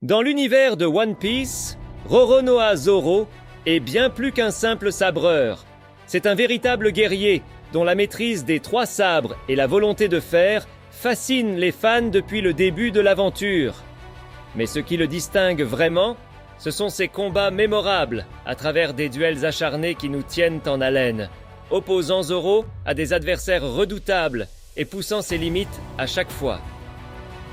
Dans l'univers de One Piece, Roronoa Zoro est bien plus qu'un simple sabreur. C'est un véritable guerrier dont la maîtrise des 3 sabres et la volonté de fer fascinent les fans depuis le début de l'aventure. Mais ce qui le distingue vraiment, ce sont ses combats mémorables à travers des duels acharnés qui nous tiennent en haleine, opposant Zoro à des adversaires redoutables et poussant ses limites à chaque fois.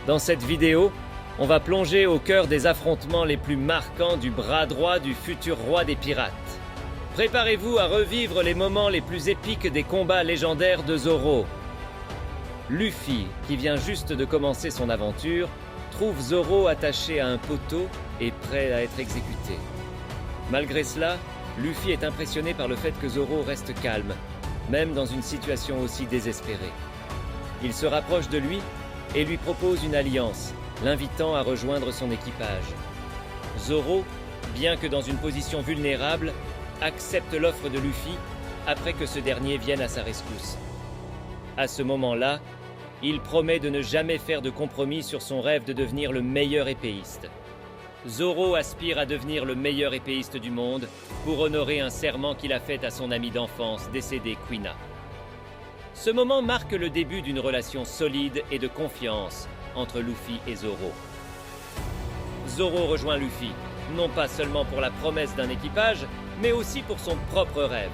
Dans cette vidéo, on va plonger au cœur des affrontements les plus marquants du bras droit du futur roi des pirates. Préparez-vous à revivre les moments les plus épiques des combats légendaires de Zoro. Luffy, qui vient juste de commencer son aventure, trouve Zoro attaché à un poteau et prêt à être exécuté. Malgré cela, Luffy est impressionné par le fait que Zoro reste calme, même dans une situation aussi désespérée. Il se rapproche de lui et lui propose une alliance, l'invitant à rejoindre son équipage. Zoro, bien que dans une position vulnérable, accepte l'offre de Luffy après que ce dernier vienne à sa rescousse. À ce moment-là, il promet de ne jamais faire de compromis sur son rêve de devenir le meilleur épéiste. Zoro aspire à devenir le meilleur épéiste du monde pour honorer un serment qu'il a fait à son ami d'enfance décédé Kuina. Ce moment marque le début d'une relation solide et de confiance entre Luffy et Zoro. Zoro rejoint Luffy, non pas seulement pour la promesse d'un équipage, mais aussi pour son propre rêve.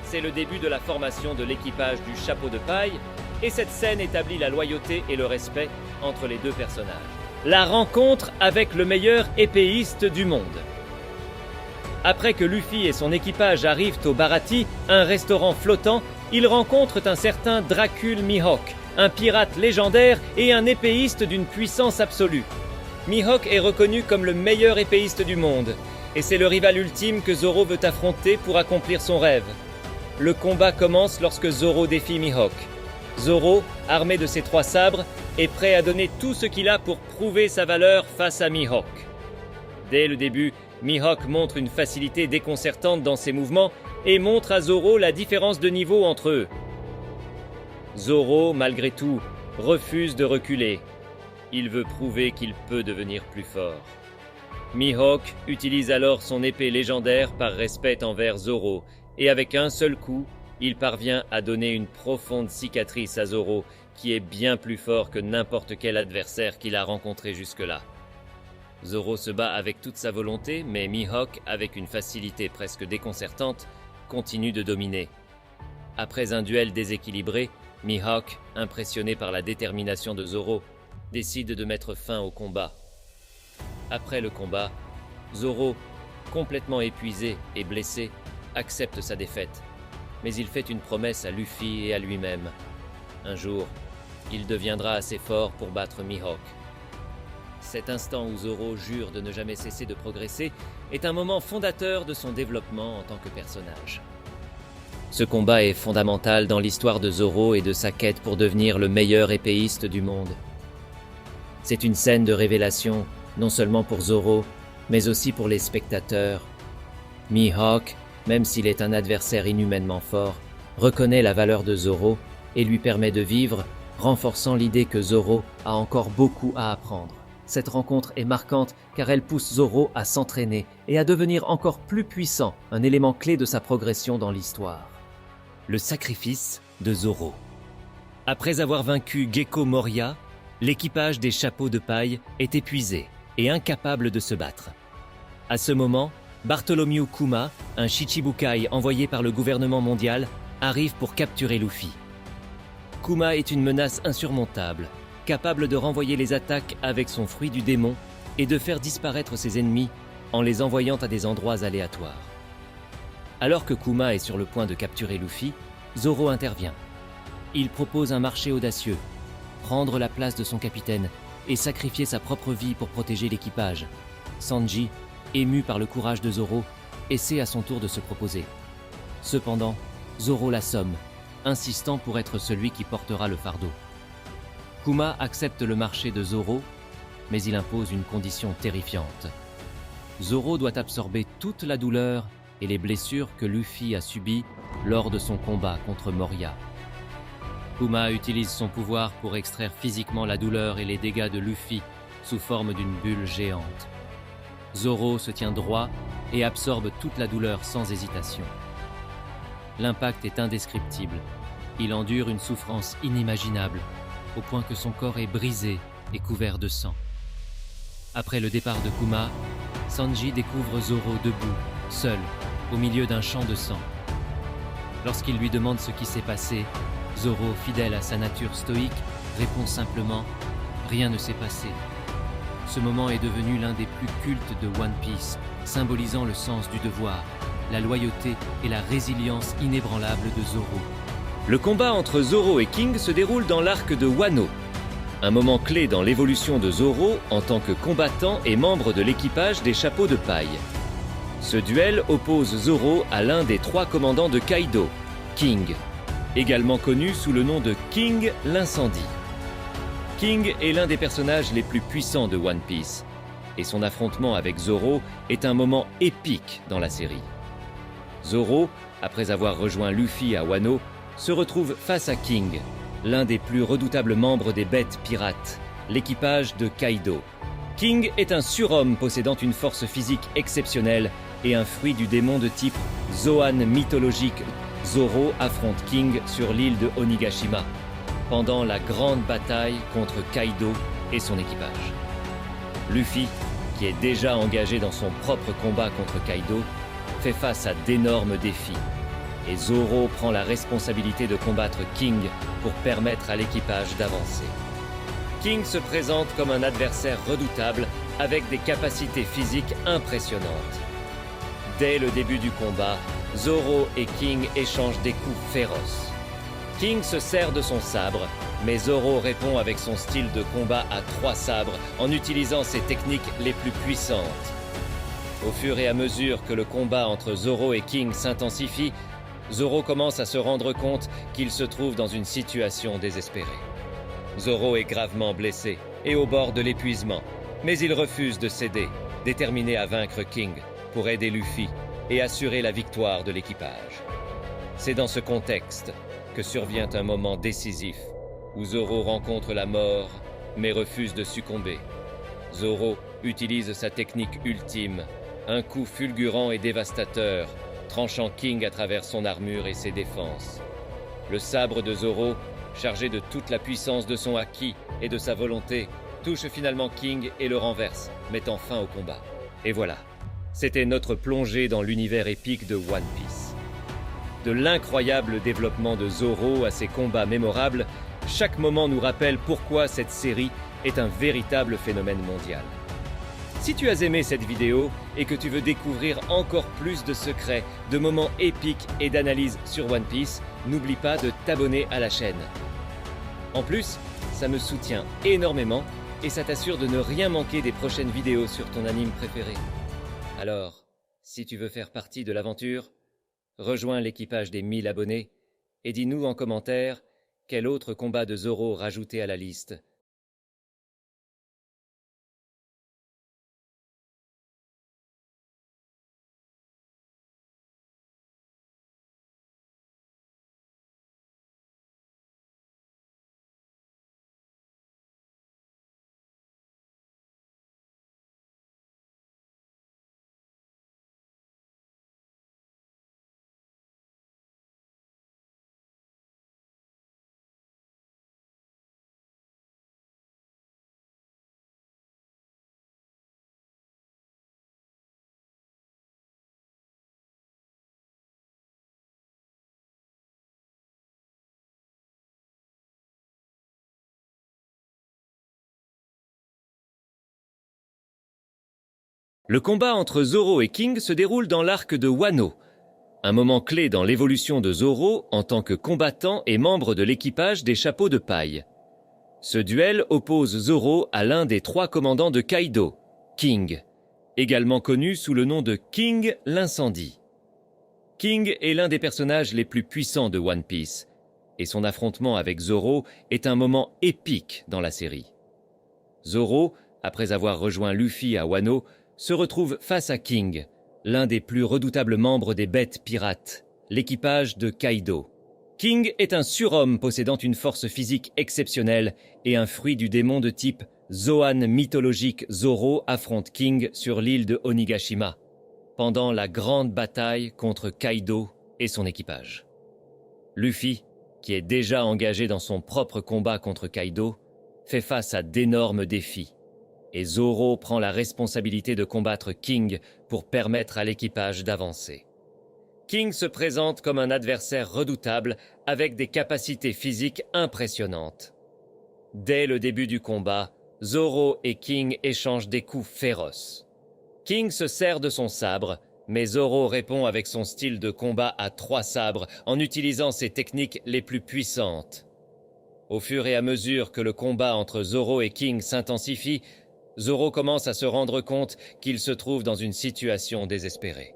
C'est le début de la formation de l'équipage du Chapeau de Paille, et cette scène établit la loyauté et le respect entre les deux personnages. La rencontre avec le meilleur épéiste du monde. Après que Luffy et son équipage arrivent au Baratie, un restaurant flottant, ils rencontrent un certain Dracul Mihawk, un pirate légendaire et un épéiste d'une puissance absolue. Mihawk est reconnu comme le meilleur épéiste du monde, et c'est le rival ultime que Zoro veut affronter pour accomplir son rêve. Le combat commence lorsque Zoro défie Mihawk. Zoro, armé de ses 3 sabres, est prêt à donner tout ce qu'il a pour prouver sa valeur face à Mihawk. Dès le début, Mihawk montre une facilité déconcertante dans ses mouvements et montre à Zoro la différence de niveau entre eux. Zoro, malgré tout, refuse de reculer. Il veut prouver qu'il peut devenir plus fort. Mihawk utilise alors son épée légendaire par respect envers Zoro, et avec un seul coup, il parvient à donner une profonde cicatrice à Zoro, qui est bien plus fort que n'importe quel adversaire qu'il a rencontré jusque-là. Zoro se bat avec toute sa volonté, mais Mihawk, avec une facilité presque déconcertante, continue de dominer. Après un duel déséquilibré, Mihawk, impressionné par la détermination de Zoro, décide de mettre fin au combat. Après le combat, Zoro, complètement épuisé et blessé, accepte sa défaite. Mais il fait une promesse à Luffy et à lui-même. Un jour, il deviendra assez fort pour battre Mihawk. Cet instant où Zoro jure de ne jamais cesser de progresser est un moment fondateur de son développement en tant que personnage. Ce combat est fondamental dans l'histoire de Zoro et de sa quête pour devenir le meilleur épéiste du monde. C'est une scène de révélation, non seulement pour Zoro, mais aussi pour les spectateurs. Mihawk, même s'il est un adversaire inhumainement fort, reconnaît la valeur de Zoro et lui permet de vivre, renforçant l'idée que Zoro a encore beaucoup à apprendre. Cette rencontre est marquante car elle pousse Zoro à s'entraîner et à devenir encore plus puissant, un élément clé de sa progression dans l'histoire. Le sacrifice de Zoro. Après avoir vaincu Gecko Moria, l'équipage des Chapeaux de Paille est épuisé et incapable de se battre. À ce moment, Bartholomew Kuma, un Shichibukai envoyé par le gouvernement mondial, arrive pour capturer Luffy. Kuma est une menace insurmontable, capable de renvoyer les attaques avec son fruit du démon et de faire disparaître ses ennemis en les envoyant à des endroits aléatoires. Alors que Kuma est sur le point de capturer Luffy, Zoro intervient. Il propose un marché audacieux, prendre la place de son capitaine et sacrifier sa propre vie pour protéger l'équipage. Sanji, ému par le courage de Zoro, essaie à son tour de se proposer. Cependant, Zoro l'assomme, insistant pour être celui qui portera le fardeau. Kuma accepte le marché de Zoro, mais il impose une condition terrifiante. Zoro doit absorber toute la douleur et les blessures que Luffy a subies lors de son combat contre Moria. Kuma utilise son pouvoir pour extraire physiquement la douleur et les dégâts de Luffy sous forme d'une bulle géante. Zoro se tient droit et absorbe toute la douleur sans hésitation. L'impact est indescriptible. Il endure une souffrance inimaginable, au point que son corps est brisé et couvert de sang. Après le départ de Kuma, Sanji découvre Zoro debout, seul, au milieu d'un champ de sang. Lorsqu'il lui demande ce qui s'est passé, Zoro, fidèle à sa nature stoïque, répond simplement « Rien ne s'est passé ». Ce moment est devenu l'un des plus cultes de One Piece, symbolisant le sens du devoir, la loyauté et la résilience inébranlable de Zoro. Le combat entre Zoro et King se déroule dans l'arc de Wano, un moment clé dans l'évolution de Zoro en tant que combattant et membre de l'équipage des Chapeaux de Paille. Ce duel oppose Zoro à l'un des 3 commandants de Kaido, King, également connu sous le nom de King l'Incendie. King est l'un des personnages les plus puissants de One Piece, et son affrontement avec Zoro est un moment épique dans la série. Zoro, après avoir rejoint Luffy à Wano, se retrouve face à King, l'un des plus redoutables membres des Bêtes Pirates, l'équipage de Kaido. King est un surhomme possédant une force physique exceptionnelle et un fruit du démon de type Zoan mythologique. Zoro affronte King sur l'île de Onigashima, pendant la grande bataille contre Kaido et son équipage. Luffy, qui est déjà engagé dans son propre combat contre Kaido, fait face à d'énormes défis, et Zoro prend la responsabilité de combattre King pour permettre à l'équipage d'avancer. King se présente comme un adversaire redoutable avec des capacités physiques impressionnantes. Dès le début du combat, Zoro et King échangent des coups féroces. King se sert de son sabre, mais Zoro répond avec son style de combat à 3 sabres en utilisant ses techniques les plus puissantes. Au fur et à mesure que le combat entre Zoro et King s'intensifie, Zoro commence à se rendre compte qu'il se trouve dans une situation désespérée. Zoro est gravement blessé et au bord de l'épuisement, mais il refuse de céder, déterminé à vaincre King pour aider Luffy et assurer la victoire de l'équipage. C'est dans ce contexte que survient un moment décisif où Zoro rencontre la mort mais refuse de succomber. Zoro utilise sa technique ultime, un coup fulgurant et dévastateur, tranchant King à travers son armure et ses défenses. Le sabre de Zoro, chargé de toute la puissance de son haki et de sa volonté, touche finalement King et le renverse, mettant fin au combat. Et voilà, c'était notre plongée dans l'univers épique de One Piece. De l'incroyable développement de Zoro à ses combats mémorables, chaque moment nous rappelle pourquoi cette série est un véritable phénomène mondial. Si tu as aimé cette vidéo et que tu veux découvrir encore plus de secrets, de moments épiques et d'analyses sur One Piece, n'oublie pas de t'abonner à la chaîne. En plus, ça me soutient énormément et ça t'assure de ne rien manquer des prochaines vidéos sur ton anime préféré. Alors, si tu veux faire partie de l'aventure, rejoins l'équipage des 1000 abonnés et dis-nous en commentaire quel autre combat de Zoro rajouter à la liste. Le combat entre Zoro et King se déroule dans l'arc de Wano, un moment clé dans l'évolution de Zoro en tant que combattant et membre de l'équipage des Chapeaux de Paille. Ce duel oppose Zoro à l'un des 3 commandants de Kaido, King, également connu sous le nom de King l'Incendie. King est l'un des personnages les plus puissants de One Piece, et son affrontement avec Zoro est un moment épique dans la série. Zoro, après avoir rejoint Luffy à Wano, se retrouve face à King, l'un des plus redoutables membres des Bêtes Pirates, l'équipage de Kaido. King est un surhomme possédant une force physique exceptionnelle et un fruit du démon de type Zoan mythologique Zoro affronte King sur l'île de Onigashima, pendant la grande bataille contre Kaido et son équipage. Luffy, qui est déjà engagé dans son propre combat contre Kaido, fait face à d'énormes défis, et Zoro prend la responsabilité de combattre King pour permettre à l'équipage d'avancer. King se présente comme un adversaire redoutable avec des capacités physiques impressionnantes. Dès le début du combat, Zoro et King échangent des coups féroces. King se sert de son sabre, mais Zoro répond avec son style de combat à 3 sabres en utilisant ses techniques les plus puissantes. Au fur et à mesure que le combat entre Zoro et King s'intensifie, Zoro commence à se rendre compte qu'il se trouve dans une situation désespérée.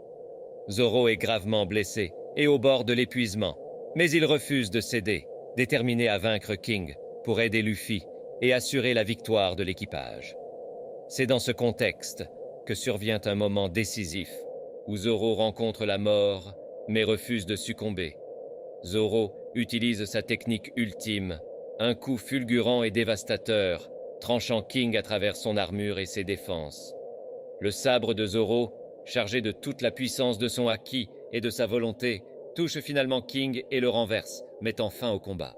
Zoro est gravement blessé et au bord de l'épuisement, mais il refuse de céder, déterminé à vaincre King pour aider Luffy et assurer la victoire de l'équipage. C'est dans ce contexte que survient un moment décisif où Zoro rencontre la mort mais refuse de succomber. Zoro utilise sa technique ultime, un coup fulgurant et dévastateur, tranchant King à travers son armure et ses défenses. Le sabre de Zoro, chargé de toute la puissance de son haki et de sa volonté, touche finalement King et le renverse, mettant fin au combat.